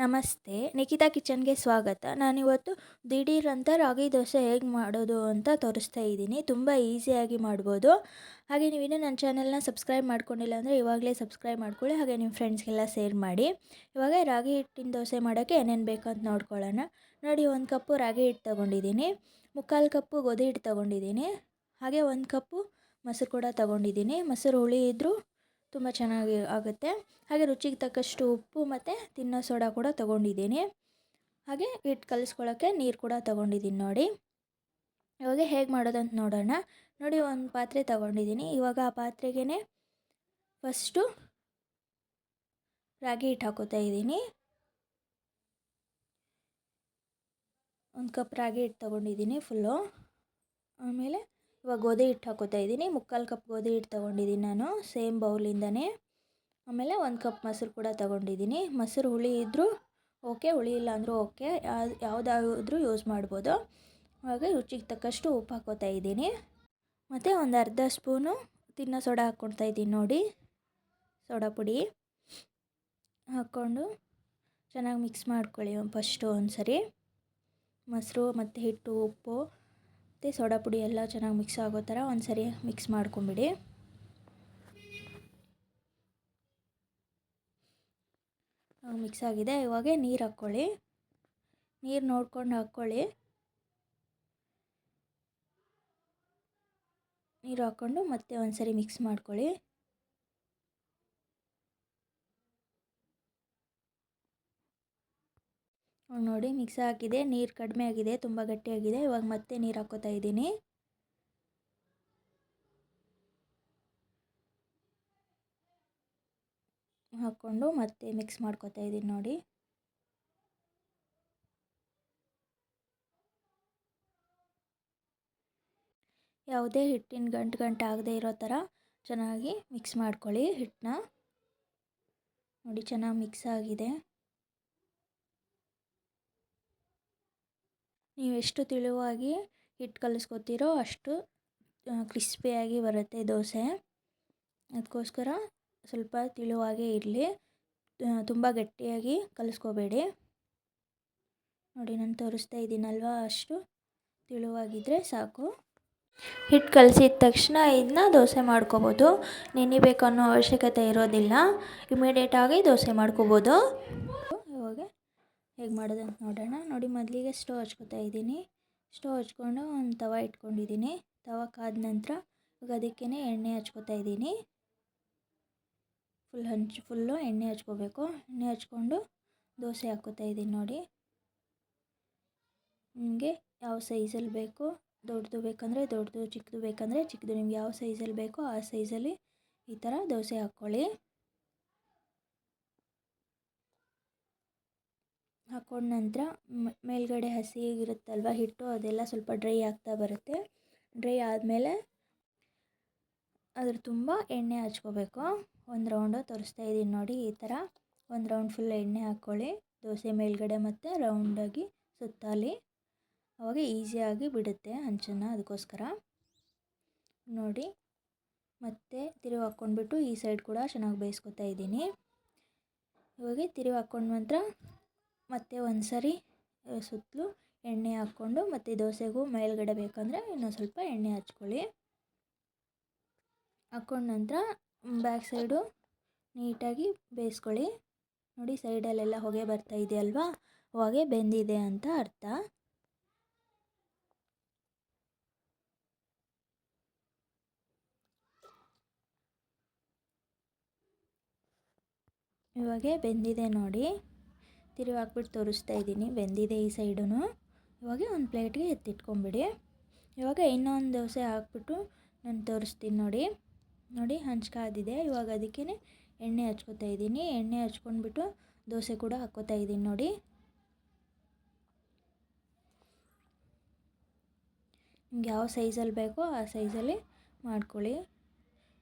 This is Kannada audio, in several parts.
ನಮಸ್ತೆ, ನಿಖಿತಾ ಕಿಚನ್ಗೆ ಸ್ವಾಗತ. ನಾನಿವತ್ತು ದಿಢೀರಂತ ರಾಗಿ ದೋಸೆ ಹೇಗೆ ಮಾಡೋದು ಅಂತ ತೋರಿಸ್ತಾ ಇದ್ದೀನಿ. ತುಂಬ ಈಸಿಯಾಗಿ ಮಾಡ್ಬೋದು. ಹಾಗೆ ನೀವಿನ್ನೂ ನನ್ನ ಚಾನಲ್ನ ಸಬ್ಸ್ಕ್ರೈಬ್ ಮಾಡ್ಕೊಂಡಿಲ್ಲ ಅಂದರೆ ಇವಾಗಲೇ ಸಬ್ಸ್ಕ್ರೈಬ್ ಮಾಡ್ಕೊಳ್ಳಿ. ಹಾಗೆ ನಿಮ್ಮ ಫ್ರೆಂಡ್ಸ್ಗೆಲ್ಲ ಶೇರ್ ಮಾಡಿ. ಇವಾಗ ರಾಗಿ ಹಿಟ್ಟಿನ ದೋಸೆ ಮಾಡೋಕ್ಕೆ ಏನೇನು ಬೇಕಂತ ನೋಡ್ಕೊಳ್ಳೋಣ. ನೋಡಿ, 1 ಕಪ್ಪು ರಾಗಿ ಹಿಟ್ಟು ತೊಗೊಂಡಿದ್ದೀನಿ, 3/4 ಕಪ್ಪು ಗೋಧಿ ಹಿಟ್ಟು ತೊಗೊಂಡಿದ್ದೀನಿ, ಹಾಗೆ 1 ಕಪ್ಪು ಮೊಸರು ಕೂಡ ತೊಗೊಂಡಿದ್ದೀನಿ. ಮೊಸರು ಹುಳಿ ಇದ್ದರೂ ತುಂಬ ಚೆನ್ನಾಗಿ ಆಗುತ್ತೆ. ಹಾಗೆ ರುಚಿಗೆ ತಕ್ಕಷ್ಟು ಉಪ್ಪು ಮತ್ತು ತಿನ್ನೋ ಸೋಡಾ ಕೂಡ ತೊಗೊಂಡಿದ್ದೀನಿ. ಹಾಗೆ ಹಿಟ್ಟು ಕಲಿಸ್ಕೊಳ್ಳೋಕ್ಕೆ ನೀರು ಕೂಡ ತೊಗೊಂಡಿದ್ದೀನಿ. ನೋಡಿ, ಇವಾಗ ಹೇಗೆ ಮಾಡೋದಂತ ನೋಡೋಣ. ನೋಡಿ, ಒಂದು ಪಾತ್ರೆ ತೊಗೊಂಡಿದ್ದೀನಿ. ಇವಾಗ ಆ ಪಾತ್ರೆಗೇ ಫಸ್ಟು ರಾಗಿ ಹಿಟ್ಟು ಹಾಕೋತಾ ಇದ್ದೀನಿ. 1 ಕಪ್ ರಾಗಿ ಹಿಟ್ಟು ತೊಗೊಂಡಿದ್ದೀನಿ ಫುಲ್ಲು. ಆಮೇಲೆ ಇವಾಗ ಗೋಧಿ ಹಿಟ್ಟು ಹಾಕೋತಾ ಇದ್ದೀನಿ. 3/4 ಕಪ್ ಗೋಧಿ ಹಿಟ್ಟು ತೊಗೊಂಡಿದ್ದೀನಿ ನಾನು, ಸೇಮ್ ಬೌಲಿಂದನೇ. ಆಮೇಲೆ 1 ಕಪ್ ಮೊಸರು ಕೂಡ ತೊಗೊಂಡಿದ್ದೀನಿ. ಮೊಸರು ಹುಳಿ ಇದ್ದರೂ ಓಕೆ, ಹುಳಿ ಇಲ್ಲ ಅಂದರೂ ಓಕೆ, ಯಾವುದಾದ್ರೂ ಯೂಸ್ ಮಾಡ್ಬೋದು. ಹಾಗೆ ರುಚಿಗೆ ತಕ್ಕಷ್ಟು ಉಪ್ಪು ಹಾಕೋತಾ ಇದ್ದೀನಿ. ಮತ್ತು ಒಂದು ಅರ್ಧ ಸ್ಪೂನು ತಿನ್ನೋ ಸೋಡಾ ಹಾಕ್ಕೊಳ್ತಾ ಇದ್ದೀನಿ. ನೋಡಿ, ಸೋಡಾ ಪುಡಿ ಹಾಕ್ಕೊಂಡು ಚೆನ್ನಾಗಿ ಮಿಕ್ಸ್ ಮಾಡ್ಕೊಳ್ಳಿ. ಫಸ್ಟು ಒಂದು ಸರಿ ಮೊಸರು ಮತ್ತು ಹಿಟ್ಟು, ಉಪ್ಪು ಮತ್ತು ಸೋಡಾ ಪುಡಿ ಎಲ್ಲ ಚೆನ್ನಾಗಿ ಮಿಕ್ಸ್ ಆಗೋ ಥರ ಒಂದು ಸರಿ ಮಿಕ್ಸ್ ಮಾಡ್ಕೊಂಬಿಡಿ. ಮಿಕ್ಸ್ ಆಗಿದೆ. ಇವಾಗ ನೀರು ಹಾಕ್ಕೊಳ್ಳಿ. ನೀರು ನೋಡ್ಕೊಂಡು ಹಾಕ್ಕೊಳ್ಳಿ. ನೀರು ಹಾಕ್ಕೊಂಡು ಮತ್ತೆ ಒಂದು ಸರಿ ಮಿಕ್ಸ್ ಮಾಡ್ಕೊಳ್ಳಿ. ನೋಡಿ, ಮಿಕ್ಸ್ ಆಗಿದೆ. ನೀರು ಕಡಿಮೆ ಆಗಿದೆ, ತುಂಬ ಗಟ್ಟಿಯಾಗಿದೆ. ಇವಾಗ ಮತ್ತೆ ನೀರು ಹಾಕ್ಕೋತಾ ಇದ್ದೀನಿ. ಹಾಕ್ಕೊಂಡು ಮತ್ತೆ ಮಿಕ್ಸ್ ಮಾಡ್ಕೋತಾ ಇದ್ದೀನಿ. ನೋಡಿ, ಯಾವುದೇ ಹಿಟ್ಟಿನ ಗಂಟು ಆಗದೆ ಇರೋ ಥರ ಚೆನ್ನಾಗಿ ಮಿಕ್ಸ್ ಮಾಡ್ಕೊಳ್ಳಿ ಹಿಟ್ಟನ್ನ. ನೋಡಿ, ಚೆನ್ನಾಗಿ ಮಿಕ್ಸ್ ಆಗಿದೆ. ನೀವು ಎಷ್ಟು ತೆಳುವಾಗಿ ಹಿಟ್ಟು ಕಲಿಸ್ಕೊತೀರೋ ಅಷ್ಟು ಕ್ರಿಸ್ಪಿಯಾಗಿ ಬರುತ್ತೆ ದೋಸೆ. ಅದಕ್ಕೋಸ್ಕರ ಸ್ವಲ್ಪ ತೆಳುವಾಗೇ ಇರಲಿ, ತುಂಬ ಗಟ್ಟಿಯಾಗಿ ಕಲಿಸ್ಕೋಬೇಡಿ. ನೋಡಿ, ನಾನು ತೋರಿಸ್ತಾ ಇದ್ದೀನಲ್ವ, ಅಷ್ಟು ತೆಳುವಾಗಿದ್ದರೆ ಸಾಕು. ಹಿಟ್ಟು ಕಲಸಿದ ತಕ್ಷಣ ಇದನ್ನ ದೋಸೆ ಮಾಡ್ಕೋಬೋದು. ನೆನಿಬೇಕು ಅನ್ನೋ ಅವಶ್ಯಕತೆ ಇರೋದಿಲ್ಲ, ಇಮಿಡಿಯೇಟಾಗಿ ದೋಸೆ ಮಾಡ್ಕೋಬೋದು. ಇವಾಗ ಹೇಗೆ ಮಾಡೋದಂತ ನೋಡೋಣ. ನೋಡಿ, ಮೊದಲಿಗೆ ಸ್ಟವ್ ಹಚ್ಕೋತಾ ಇದ್ದೀನಿ. ಸ್ಟವ್ ಹಚ್ಕೊಂಡು ಒಂದು ತವ ಇಟ್ಕೊಂಡಿದ್ದೀನಿ. ತವ ಕಾದ ನಂತರ ಇವಾಗ ಅದಕ್ಕೇ ಎಣ್ಣೆ ಹಚ್ಕೋತಾ ಇದ್ದೀನಿ. ಫುಲ್ಲು ಎಣ್ಣೆ ಹಚ್ಕೋಬೇಕು. ಎಣ್ಣೆ ಹಚ್ಕೊಂಡು ದೋಸೆ ಹಾಕ್ಕೋತಾ ಇದ್ದೀನಿ. ನೋಡಿ, ನಿಮಗೆ ಯಾವ ಸೈಜಲ್ಲಿ ಬೇಕು, ದೊಡ್ಡದು ಬೇಕಂದರೆ ದೊಡ್ಡದು, ಚಿಕ್ಕದು ಬೇಕಂದರೆ ಚಿಕ್ಕದು, ನಿಮ್ಗೆ ಯಾವ ಸೈಜಲ್ಲಿ ಬೇಕೋ ಆ ಸೈಜಲ್ಲಿ ಈ ಥರ ದೋಸೆ ಹಾಕ್ಕೊಳ್ಳಿ. ಹಾಕ್ಕೊಂಡ ನಂತರ ಮೇಲ್ಗಡೆ ಹಸಿಗಿರುತ್ತಲ್ವ ಹಿಟ್ಟು, ಅದೆಲ್ಲ ಸ್ವಲ್ಪ ಡ್ರೈ ಆಗ್ತಾ ಬರುತ್ತೆ. ಡ್ರೈ ಆದಮೇಲೆ ಅದ್ರ ತುಂಬ ಎಣ್ಣೆ ಹಚ್ಕೋಬೇಕು. ಒಂದು ರೌಂಡು ತೋರಿಸ್ತಾ ಇದ್ದೀನಿ. ನೋಡಿ, ಈ ಥರ ಒಂದು ರೌಂಡ್ ಫುಲ್ ಎಣ್ಣೆ ಹಾಕ್ಕೊಳ್ಳಿ ದೋಸೆ ಮೇಲ್ಗಡೆ ಮತ್ತು ರೌಂಡಾಗಿ ಸುತ್ತಲಿ. ಅವಾಗ ಈಸಿಯಾಗಿ ಬಿಡುತ್ತೆ ಹಂಚನ್ನು, ಅದಕ್ಕೋಸ್ಕರ. ನೋಡಿ, ಮತ್ತೆ ತಿರುವಿ ಹಾಕ್ಕೊಂಡ್ಬಿಟ್ಟು ಈ ಸೈಡ್ ಕೂಡ ಚೆನ್ನಾಗಿ ಬೇಯಿಸ್ಕೊತಾ ಇದ್ದೀನಿ. ಇವಾಗ ತಿರುವಿ ಹಾಕ್ಕೊಂಡ ನಂತರ ಮತ್ತೆ ಒಂದು ಸರಿ ಸುತ್ತಲೂ ಎಣ್ಣೆ ಹಾಕ್ಕೊಂಡು, ಮತ್ತು ದೋಸೆಗೂ ಮೇಲ್ಗಡೆ ಬೇಕಂದರೆ ಇನ್ನೊಂದು ಸ್ವಲ್ಪ ಎಣ್ಣೆ ಹಚ್ಕೊಳ್ಳಿ. ಹಾಕ್ಕೊಂಡ ನಂತರ ಬ್ಯಾಕ್ ಸೈಡು ನೀಟಾಗಿ ಬೇಯಿಸ್ಕೊಳ್ಳಿ. ನೋಡಿ, ಸೈಡಲ್ಲೆಲ್ಲ ಹೊಗೆ ಬರ್ತಾ ಇದೆಯಲ್ವಾ, ಹೊಗೆ ಬೆಂದಿದೆ ಅಂತ ಅರ್ಥ. ಇವಾಗ ಬೆಂದಿದೆ. ನೋಡಿ, ತಿರುವಿ ಹಾಕ್ಬಿಟ್ಟು ತೋರಿಸ್ತಾ ಇದ್ದೀನಿ, ಬೆಂದಿದೆ ಈ ಸೈಡೂ. ಇವಾಗ ಒಂದು ಪ್ಲೇಟ್ಗೆ ಎತ್ತಿಟ್ಕೊಂಬಿಡಿ. ಇವಾಗ ಇನ್ನೊಂದು ದೋಸೆ ಹಾಕ್ಬಿಟ್ಟು ನಾನು ತೋರಿಸ್ತೀನಿ. ನೋಡಿ, ನೋಡಿ ಹಂಚ್ಕಾದಿದೆ. ಇವಾಗ ಅದಕ್ಕೇ ಎಣ್ಣೆ ಹಚ್ಕೋತಾ ಇದ್ದೀನಿ. ಎಣ್ಣೆ ಹಚ್ಕೊಂಡ್ಬಿಟ್ಟು ದೋಸೆ ಕೂಡ ಹಾಕ್ಕೋತಾ ಇದ್ದೀನಿ. ನೋಡಿ, ನಿಮ್ಗೆ ಯಾವ ಸೈಜಲ್ಲಿ ಬೇಕೋ ಆ ಸೈಜಲ್ಲಿ ಮಾಡ್ಕೊಳ್ಳಿ.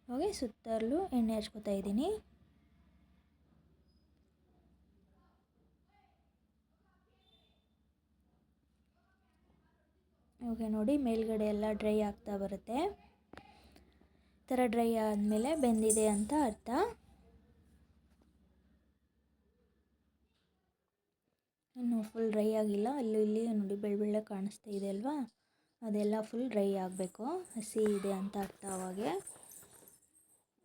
ಇವಾಗ ಸುತ್ತಲೂ ಎಣ್ಣೆ ಹಚ್ಕೋತಾ ಇದ್ದೀನಿ. ಇವಾಗ ನೋಡಿ, ಮೇಲ್ಗಡೆ ಎಲ್ಲ ಡ್ರೈ ಆಗ್ತಾ ಬರುತ್ತೆ. ಈ ಥರ ಡ್ರೈ ಆದಮೇಲೆ ಬೆಂದಿದೆ ಅಂತ ಅರ್ಥ. ಇನ್ನು ಫುಲ್ ಡ್ರೈ ಆಗಿಲ್ಲ, ಅಲ್ಲಿ ಇಲ್ಲಿ ನೋಡಿ ಬೆಳ್ಳ ಕಾಣಿಸ್ತಾ ಇದೆ ಅಲ್ವಾ, ಅದೆಲ್ಲ ಫುಲ್ ಡ್ರೈ ಆಗಬೇಕು. ಹಸಿ ಇದೆ ಅಂತ ಅರ್ಥ ಅವಾಗೆ.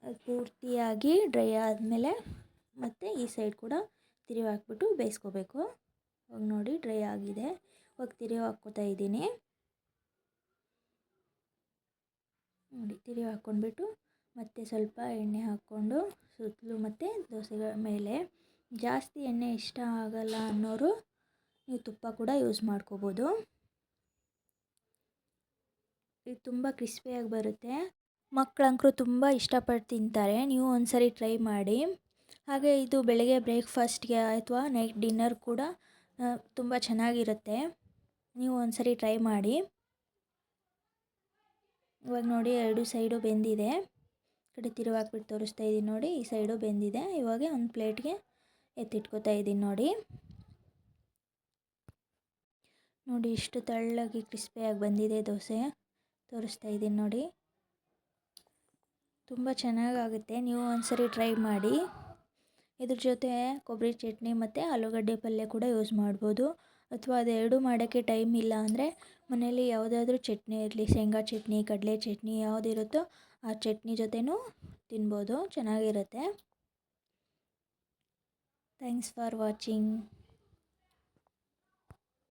ಅದು ಪೂರ್ತಿಯಾಗಿ ಡ್ರೈ ಆದಮೇಲೆ ಮತ್ತು ಈ ಸೈಡ್ ಕೂಡ ತಿರುವಿ ಹಾಕ್ಬಿಟ್ಟು ಬೇಯಿಸ್ಕೋಬೇಕು. ಇವಾಗ ನೋಡಿ ಡ್ರೈ ಆಗಿದೆ. ಇವಾಗ ತಿರುವಿ ಹಾಕ್ಕೋತಾ ಇದ್ದೀನಿ. ನೋಡಿ ತಿರುವಿ ಹಾಕ್ಕೊಂಡ್ಬಿಟ್ಟು ಮತ್ತು ಸ್ವಲ್ಪ ಎಣ್ಣೆ ಹಾಕ್ಕೊಂಡು ಸುತ್ತಲೂ ಮತ್ತು ದೋಸೆಗಳ ಮೇಲೆ. ಜಾಸ್ತಿ ಎಣ್ಣೆ ಇಷ್ಟ ಆಗಲ್ಲ ಅನ್ನೋರು ನೀವು ತುಪ್ಪ ಕೂಡ ಯೂಸ್ ಮಾಡ್ಕೋಬೋದು. ಇದು ತುಂಬ ಕ್ರಿಸ್ಪಿಯಾಗಿ ಬರುತ್ತೆ. ಮಕ್ಕಳಂಕರು ತುಂಬ ಇಷ್ಟಪಟ್ಟು ತಿಂತಾರೆ. ನೀವು ಒಂದ್ಸರಿ ಟ್ರೈ ಮಾಡಿ. ಹಾಗೆ ಇದು ಬೆಳಗ್ಗೆ ಬ್ರೇಕ್ಫಾಸ್ಟ್ಗೆ ಅಥವಾ ನೈಟ್ ಡಿನ್ನರ್ ಕೂಡ ತುಂಬ ಚೆನ್ನಾಗಿರುತ್ತೆ. ನೀವು ಒಂದ್ಸರಿ ಟ್ರೈ ಮಾಡಿ. ಇವಾಗ ನೋಡಿ 2 ಸೈಡು ಬೆಂದಿದೆ. ಕಡೆ ತಿರುವಿ ಹಾಕ್ಬಿಟ್ಟು ತೋರಿಸ್ತಾ ಇದ್ದೀನಿ ನೋಡಿ, ಈ ಸೈಡು ಬೆಂದಿದೆ. ಇವಾಗ ಒಂದು ಪ್ಲೇಟ್ಗೆ ಎತ್ತಿಟ್ಕೋತಾ ಇದ್ದೀನಿ ನೋಡಿ. ನೋಡಿ ಇಷ್ಟು ತೆಳ್ಳಗೆ ಕ್ರಿಸ್ಪಿಯಾಗಿ ಬಂದಿದೆ ದೋಸೆ. ತೋರಿಸ್ತಾ ಇದ್ದೀನಿ ನೋಡಿ, ತುಂಬ ಚೆನ್ನಾಗಾಗುತ್ತೆ. ನೀವು ಒಂದ್ಸರಿ ಟ್ರೈ ಮಾಡಿ. ಇದ್ರ ಜೊತೆ ಕೊಬ್ಬರಿ ಚಟ್ನಿ ಮತ್ತು ಆಲೂಗಡ್ಡೆ ಪಲ್ಯ ಕೂಡ ಯೂಸ್ ಮಾಡ್ಬೋದು. ಅಥವಾ ಅದೆರಡು ಮಾಡೋಕ್ಕೆ ಟೈಮ್ ಇಲ್ಲ ಅಂದರೆ ಮನೇಲಿ ಯಾವುದಾದ್ರೂ ಚಟ್ನಿ ಇರಲಿ, ಶೇಂಗಾ ಚಟ್ನಿ, ಕಡಲೆ ಚಟ್ನಿ ಯಾವುದಿರುತ್ತೋ ಆ ಚಟ್ನಿ ಜೊತೆನೂ ತಿನ್ಬೋದು, ಚೆನ್ನಾಗಿರುತ್ತೆ. Thanks for watching.